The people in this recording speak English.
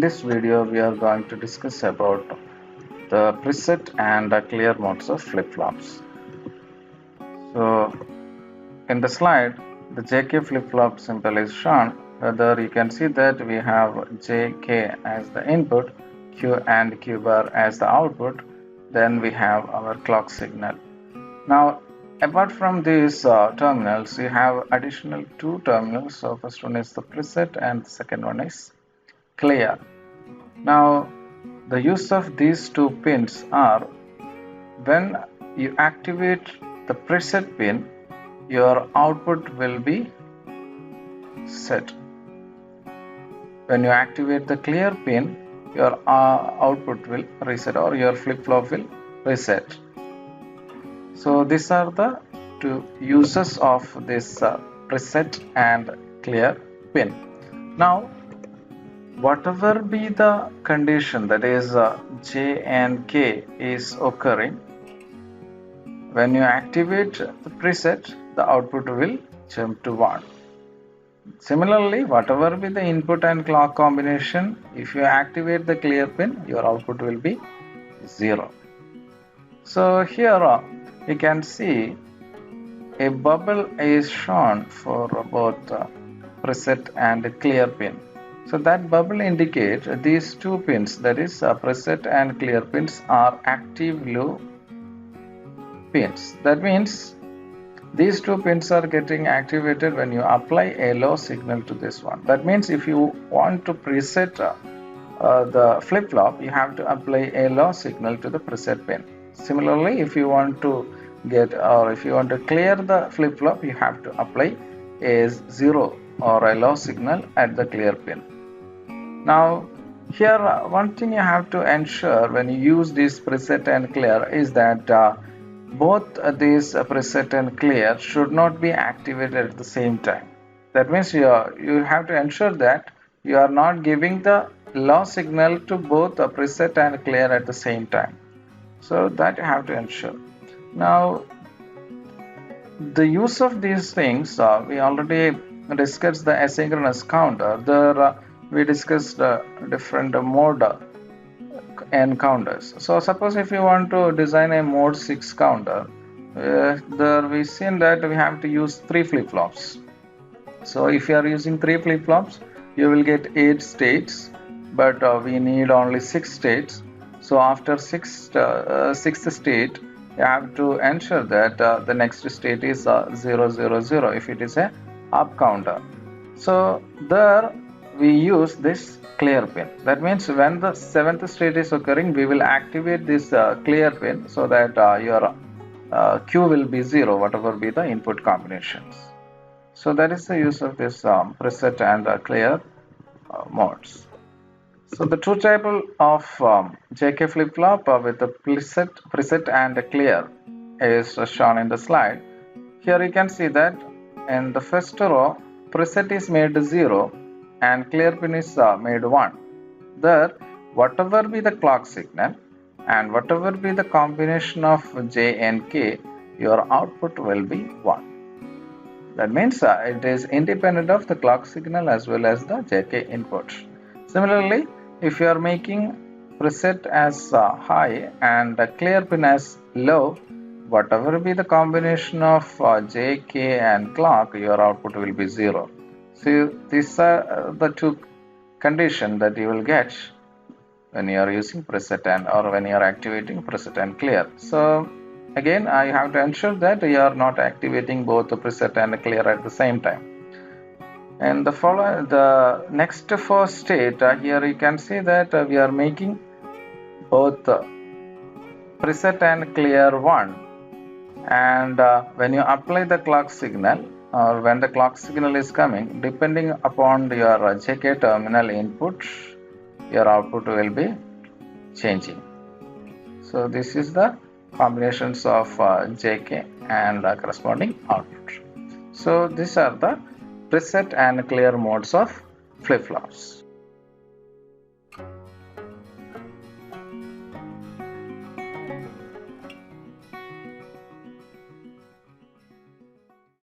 In this video, we are going to discuss about the preset and clear modes of flip-flops. So, in the slide, the JK flip-flop symbol is shown. Whether you can see that we have JK as the input, Q and Q bar as the output, then we have our clock signal. Now, apart from these terminals, you have additional two terminals. So, first one is the preset and the second one is clear. Now, the use of these two pins are when you activate the preset pin, your output will be set. When you activate the clear pin, your output will reset or your flip-flop will reset. So these are the two uses of this preset and clear pin. Now, whatever be the condition, that is J and K is occurring, when you activate the preset, the output will jump to 1. Similarly, whatever be the input and clock combination, if you activate the clear pin, your output will be 0. So here you can see a bubble is shown for both preset and clear pin. So that bubble indicates these two pins, that is preset and clear pins, are active low pins. That means these two pins are getting activated when you apply a low signal to this one. That means if you want to preset the flip-flop, you have to apply a low signal to the preset pin. Similarly, if you want to get or if you want to clear the flip-flop, you have to apply a 0 or a low signal at the clear pin. Now, here one thing you have to ensure when you use this preset and clear is that both these preset and clear should not be activated at the same time. That means you have to ensure that you are not giving the low signal to both the preset and clear at the same time. So that you have to ensure. Now, the use of these things, we already discussed the asynchronous counter. There we discussed different mode and counters. So suppose if you want to design a mode 6 counter, there we seen that we have to use 3 flip-flops. So if you are using 3 flip-flops, you will get 8 states, but we need only 6 states. So after sixth state, you have to ensure that the next state is 0 0 0 if it is a up counter. So there we use this clear pin. That means when the 7th state is occurring, we will activate this clear pin so that your Q will be 0, whatever be the input combinations. So that is the use of this preset and clear modes. So the two type of JK flip-flop with the preset and clear is shown in the slide. Here you can see that in the first row, preset is made 0 and clear pin is made 1. There, whatever be the clock signal and whatever be the combination of J and K, your output will be 1. That means it is independent of the clock signal as well as the JK input. Similarly, if you are making preset as high and clear pin as low, whatever be the combination of J, K and clock, your output will be 0. So these are the two conditions that you will get when you are using preset and or when you are activating preset and clear. So again, you have to ensure that you are not activating both the preset and clear at the same time. And the next 4 state, here you can see that we are making both preset and clear 1. And when you apply the clock signal or when the clock signal is coming, depending upon your JK terminal input, your output will be changing. So this is the combinations of JK and corresponding output. So these are the preset and clear modes of flip-flops.